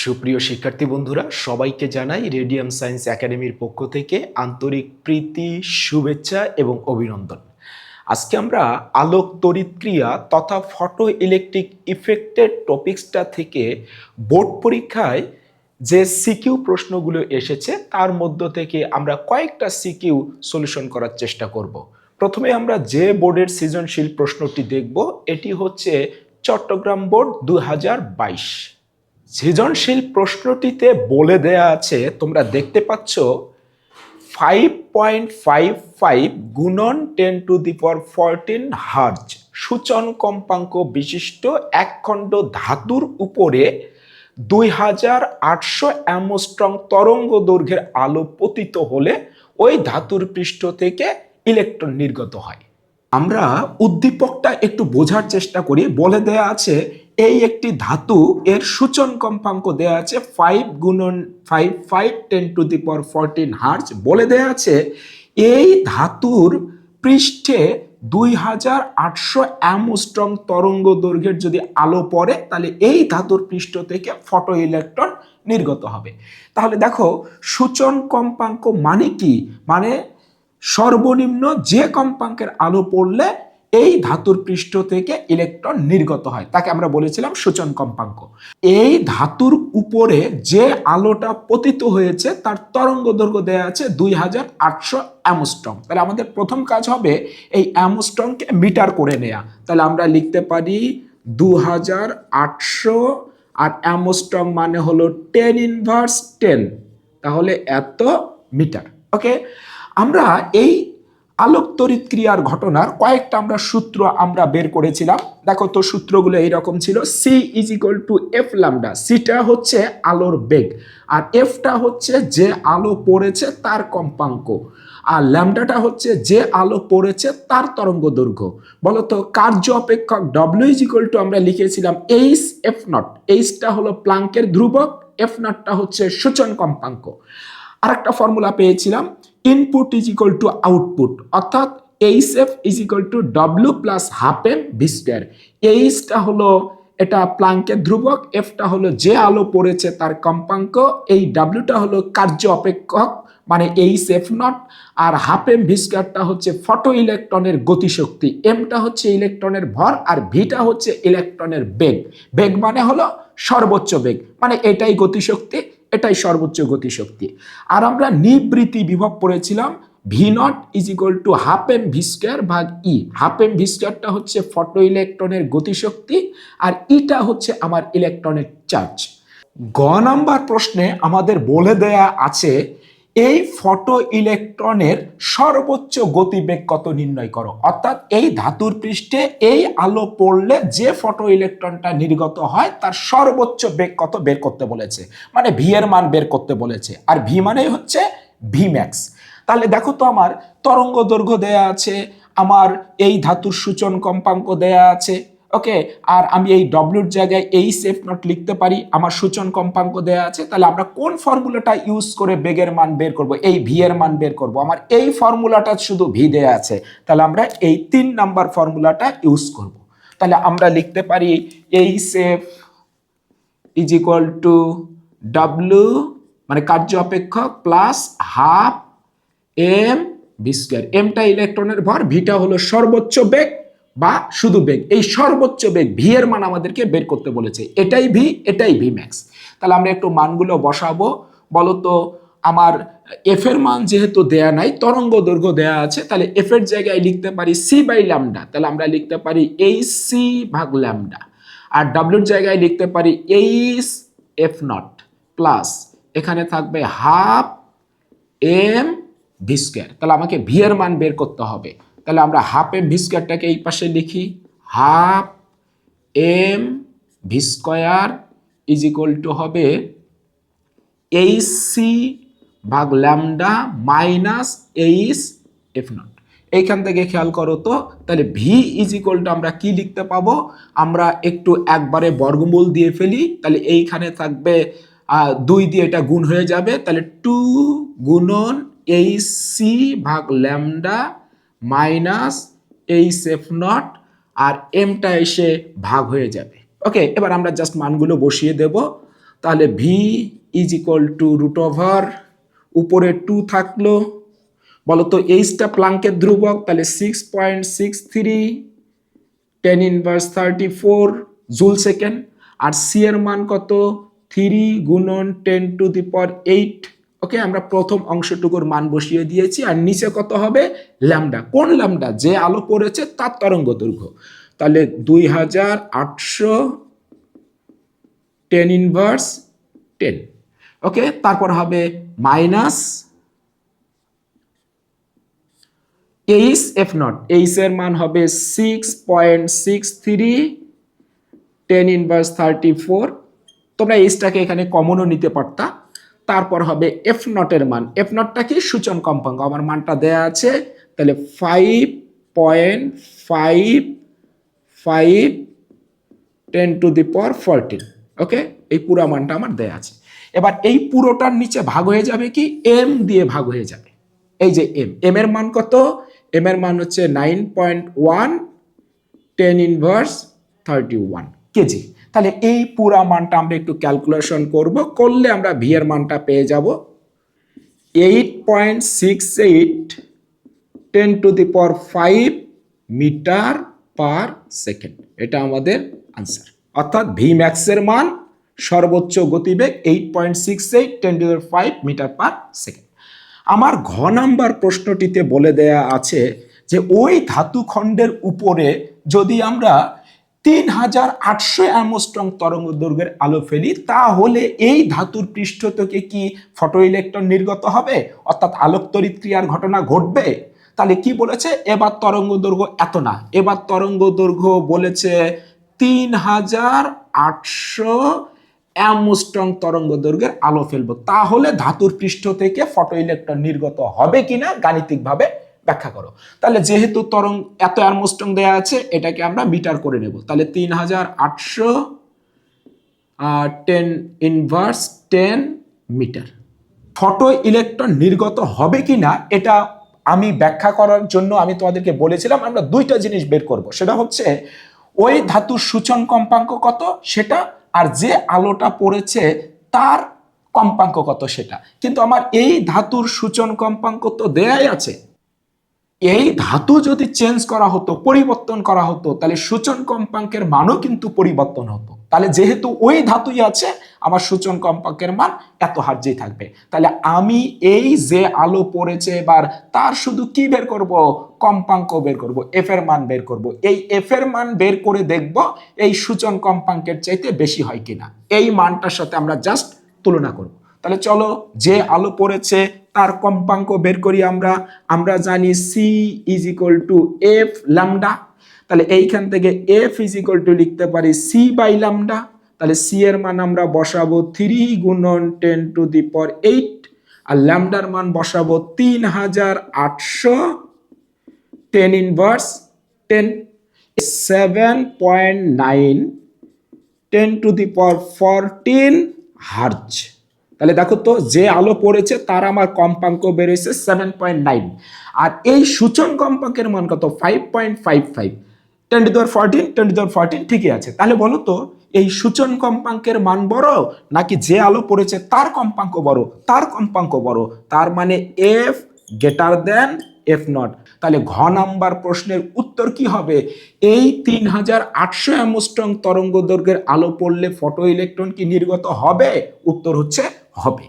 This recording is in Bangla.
সুপ্রিয় শিক্ষার্থী বন্ধুরা, সবাইকে জানাই রেডিয়াম সায়েন্স একাডেমির পক্ষ থেকে আন্তরিক প্রীতি, শুভেচ্ছা এবং অভিনন্দন। আজকে আমরা আলোক তড়িৎক্রিয়া তথা ফটো ইলেকট্রিক ইফেক্টের টপিক্সটা থেকে বোর্ড পরীক্ষায় যে সিকিউ প্রশ্নগুলো এসেছে তার মধ্য থেকে আমরা কয়েকটা সিকিউ সলিউশন করার চেষ্টা করব। প্রথমে আমরা যে বোর্ডের সৃজনশীল প্রশ্নটি দেখব, এটি হচ্ছে চট্টগ্রাম বোর্ড 2022। সৃজনশীল প্রশ্নটিতে বলে দেয়া আছে, তোমরা দেখতে পাচ্ছ 5.55 গুণন 10⁻14 হার্জ সূচন কম্পাঙ্ক বিশিষ্ট একখণ্ড ধাতুর উপরে 2800 অ্যামস্ট্রং তরঙ্গ দৈর্ঘ্যের আলো পতিত হলে ওই ধাতুর পৃষ্ঠ থেকে ইলেকট্রন নির্গত হয়। আমরা উদ্দীপকটা একটু বোঝার চেষ্টা করি। বলে দেয়া আছে এই একটি ধাতু, এর সূচন কম্পাঙ্ক দেয়া আছে 5 গুণন 55 10⁻14 হার্জ। বলে দেয়া আছে এই ধাতুর পৃষ্ঠে 2800 অ্যামস্ট্রং তরঙ্গ দৈর্ঘ্যের যদি আলো পড়ে তাহলে এই ধাতুর পৃষ্ঠ থেকে ফটো ইলেকট্রন নির্গত হবে। তাহলে দেখো, সূচন কম্পাঙ্ক মানে কি? মানে সর্বনিম্ন যে কম্পাঙ্কের আলো পড়লে এই ধাতুর পৃষ্ঠ থেকে ইলেকট্রন নির্গত হয় তাকে আমরা বলেছিলাম সূচন কম্পাঙ্ক। এই ধাতুর উপরে যে আলোটা পতিত হয়েছে তার তরঙ্গ দৈর্ঘ্য দেয়া আছে 2800 অ্যামস্ট্রং। তাহলে আমাদের প্রথম কাজ হবে এই অ্যামস্ট্রংকে মিটার করে নেয়া। তাহলে আমরা লিখতে পারি 2800 আর অ্যামস্ট্রং মানে হলো 10⁻10, তাহলে এত মিটার। ওকে, আমরা এই আলোক তড়িৎক্রিয়ার ঘটনার কয়েকটা আমরা সূত্র আমরা বের করেছিলাম। দেখো তো, সূত্রগুলো এইরকম ছিল। C is equal to F lambda. সিটা হচ্ছে আলোর বেগ, আর এফটা হচ্ছে যে আলো পড়েছে তার কম্পাঙ্ক, আর ল্যামডাটা হচ্ছে যে আলো পড়েছে তার তরঙ্গ দৈর্ঘ্য। বলতো কার্য অপেক্ষক ডব্লিউ ইজ ইকুয়াল টু আমরা লিখেছিলাম এইচ এফ নট। এইচটা হলো প্লাঙ্কের ধ্রুবক, এফ নটটা হচ্ছে সূচন কম্পাঙ্ক। আরেকটা ফর্মুলা পেয়েছিলাম input is equal to output, অর্থাৎ h f is equal to ডব্লিউ plus half m v square. এইচটা হলো এটা প্লাঙ্কের ধ্রুবক, এফটা হলো যে আলো পড়েছে তার কম্পাঙ্ক, এই ডাব্লিউটা হলো কার্য অপেক্ষক মানে এইচ এফ নট, আর হাফ এম ভি স্কয়ারটা হচ্ছে ফটো ইলেকট্রনের গতিশক্তি, এমটা হচ্ছে ইলেকট্রনের ভর, আর ভিটা হচ্ছে ইলেকট্রনের বেগ। বেগ মানে হলো সর্বোচ্চ বেগ, মানে এটাই গতিশক্তি, এটাই সর্বোচ্চ গতিশক্তি। আর আমরা নিবৃত্তি বিভব পড়েছিলাম v not is equal to half m v square ভাগ ই। হাফ এম ভি স্কয়ারটা হচ্ছে ফটো ইলেকট্রনের গতিশক্তি, আর ইটা হচ্ছে আমার ইলেকট্রনের চার্জ। গ নাম্বার প্রশ্নে আমাদের বলে দেয়া আছে এই ফটো ইলেকট্রনের সর্বোচ্চ গতিবেগ কত নির্ণয় করো। অর্থাৎ এই ধাতুর পৃষ্ঠে এই আলো পড়লে যে ফটো ইলেকট্রনটা নির্গত হয় তার সর্বোচ্চ বেগ কত বের করতে বলেছে, মানে ভি এর মান বের করতে বলেছে, আর ভি মানে হচ্ছে ভি ম্যাক্স। তাহলে দেখো তো, আমার তরঙ্গ দৈর্ঘ্য দেয়া আছে, আমার এই ধাতুর সূচন কম্পাঙ্ক দেয়া আছে। ওকে, আর আমি এই ডব্লিউর জায়গায় এইচ এফ নট লিখতে পারি, আমার সূচন কম্পাঙ্ক দেয়া আছে। তাহলে আমরা কোন ফর্মুলাটা ইউজ করে বেগের মান বের করব? এই ভি এর মান বের করব। আমার এই ফর্মুলাটা শুধু ভি দেয়া আছে, তাহলে আমরা এই 3 নাম্বার ফর্মুলাটা ইউজ করব। তাহলে আমরা লিখতে পারি h f is equal to ডব্লিউ মানে কার্য অপেক্ষক plus half m v square. এমটা ইলেকট্রনের ভর, ভিটা হলো সর্বোচ্চ বেগ বা শুধু বেগ। এই সর্বোচ্চ বেগ ভি এর মান আমাদেরকে বের করতে বলেছে, এটাই ভি, এটাই ভি ম্যাক্স। তাহলে আমরা একটু মানগুলো বসাবো। বলতো আমার এফ এর মান যেহেতু দেয়া নাই, তরঙ্গ দৈর্ঘ্য দেয়া আছে, তাহলে এফ এর জায়গায় লিখতে পারি সি বাই ল্যামডা। তাহলে আমরা লিখতে পারি এইচ সি ভাগ ল্যামডা, আর ডাব্লিউর জায়গায় লিখতে পারি এইচ এফ নট প্লাস এখানে থাকবে হাফ এম ভি স্কয়ার। তাহলে আমাকে ভি এর মান বের করতে হবে। তাহলে আমরা হাফ এম ভি স্কয়ারটাকে এই পাশে লিখি, half m v square is equal to হবে এইচ সি ভাগ lambda minus h f not. এইখান থেকে খেয়াল করো তো, তাহলে ভি ইজ ইকুয়াল টু আমরা কি লিখতে পাবো? আমরা একটু একবারে বর্গমূল দিয়ে ফেলি, তাহলে এইখানে থাকবে 2 দিয়ে এটা গুণ হয়ে যাবে, তাহলে 2 গুণন এইচ সি ভাগ lambda minus h f naught, আর এমটা এসে ভাগ হয়ে যাবে। ওকে, এবার আমরা জাস্ট মানগুলো বসিয়ে দেব। তাহলে v is equal to root over উপরে 2 থাকলো, বলতো এইচটা প্লাঙ্কের ধ্রুবক, তাহলে 6.63 10 ইনভার্স 34 জুল সেকেন্ড। আর সি এর মান কত, 3 গুণন 10 টু দি পাওয়ার 8। ওকে, আমরা প্রথম অংশটুকুর মান বসিয়ে দিয়েছি। আর নিচে কত হবে, ল্যামডা। কোন ল্যামডা, যে আলো পড়েছে তার তরঙ্গ দৈর্ঘ্য। তাহলে 2800 10 ইনভার্স 10। ওকে, তারপর হবে minus h f not, H এর মান হবে 6.63 10 ইনভার্স 34। তোমরা এইচটাকে এখানে কমনও নিতে পারতা। তারপর হবে এফ নটের মান, এফ নটটা কি, সূচন কম্পাঙ্ক, আমার মানটা দেয়া আছে। তাহলে 5.55 10 টু দি পাওয়ার 14। ওকে, এই পুরো মানটা আমার দেয়া আছে। এবার এই পুরোটার নিচে ভাগ হয়ে যাবে কি, এম দিয়ে ভাগ হয়ে যাবে। এই যে এম, এম এর মান কত, এম এর মান হচ্ছে 9.1 10 ইনভার্স 31 কেজি। তাহলে এই পুরা মানটা আমরা একটু ক্যালকুলেশন করলে আমরা ভি এর মানটা পেয়ে যাব 8.68 10 to the power 5 metre per second. এটা আমাদের আনসার। অর্থাৎ ভি ম্যাক্স এর মান সর্বোচ্চ গতিবেগ 8.68 10 to the power 5 metre per second. আমার ঘ নাম্বার প্রশ্নটিতে বলে দেয়া আছে যে ওই ধাতু খণ্ডের উপরে যদি আমরা 3800 অ্যামস্ট্রং তরঙ্গ দৈর্ঘ্যের আলো ফেলি, তাহলে এই ধাতুর পৃষ্ঠ থেকে কি ফটো ইলেকট্রন নির্গত হবে, অর্থাৎ আলোক তড়িৎ ক্রিয়ার ঘটনা ঘটবে। তাহলে কি বলেছে, এবার তরঙ্গ দৈর্ঘ্য এত না, এবার তরঙ্গ দৈর্ঘ্য বলেছে 3800 অ্যামস্ট্রং তরঙ্গ দৈর্ঘ্যের আলো ফেলবো, তাহলে ধাতুর পৃষ্ঠ থেকে ফটো ইলেকট্রন নির্গত হবে কিনা গাণিতিকভাবে ব্যাখ্যা করো। তাহলে যেহেতু তরঙ্গ এত অ্যামস্ট্রং দেয়া আছে, এটাকে আমরা মিটার করে নেব। তাহলে 3800 10 ইনভার্স 10 মিটার। ফটো ইলেকট্রন নির্গত হবে কিনা এটা আমি ব্যাখ্যা করার জন্য আমি তোমাদেরকে বলেছিলাম আমরা দুইটা জিনিস বের করব। সেটা হচ্ছে ওই ধাতুর সূচন কম্পাঙ্ক কত সেটা, আর যে আলোটা পড়েছে তার কম্পাঙ্ক কত সেটা। কিন্তু আমার এই ধাতুর সূচন কম্পাঙ্ক তো দেয়াই আছে। এই ধাতু যদি চেঞ্জ করা হতো, পরিবর্তন করা হতো, তাহলে সূচন কম্পাঙ্কের মানও কিন্তু পরিবর্তন হতো। তাহলে যেহেতু ওই ধাতুই আছে, আমার সূচন কম্পাঙ্কের মান এত হার্জেই থাকবে। তাহলে আমি এই যে আলো পড়েছে এবার তার শুধু কি বের করব, কম্পাঙ্ক বের করব, এফ এর মান বের করব। এই এফ এর মান বের করে দেখব এই সূচন কম্পাঙ্কের চাইতে বেশি হয় কিনা, এই মানটার সাথে আমরা জাস্ট তুলনা করব। তাহলে চলো, যে আলো পড়েছে তার কম্পাঙ্ক বের করি আমরা জানি C is equal to F lambda. তাহলে এইখান থেকে এফ ইজ ইকুয়াল টু লিখতে পারি সি বাই ল্যামডা। তাহলে সি এর মান আমরা বসাবো 3 গুণন 10 টু দি পাওয়ার 8, আর ল্যামডার মান বসাবো 3800 10 inverse 10, 7.9 10 to the power 14 hertz. তাহলে দেখো তো, যে আলো পড়েছে তার আমার কম্পাঙ্ক বেরোয়েছে 7.9, আর এই সূচন কম্পাঙ্কের মান কত, 5.55 10 to the power 14 10 to the পাওয়ার 14 ঠিকই আছে। তাহলে বলো তো, এই সূচন কম্পাঙ্কের মান বড় নাকি যে আলো পড়েছে তার কম্পাঙ্ক বড়? তার কম্পাঙ্ক বড়, তার মানে F greater than F not. তাহলে ঘ নাম্বার প্রশ্নের উত্তর কি হবে, এই 3800 অ্যামস্ট্রং তরঙ্গ দৈর্ঘ্যের আলো পড়লে ফটো ইলেকট্রন কি নির্গত হবে? উত্তর হচ্ছে হবে।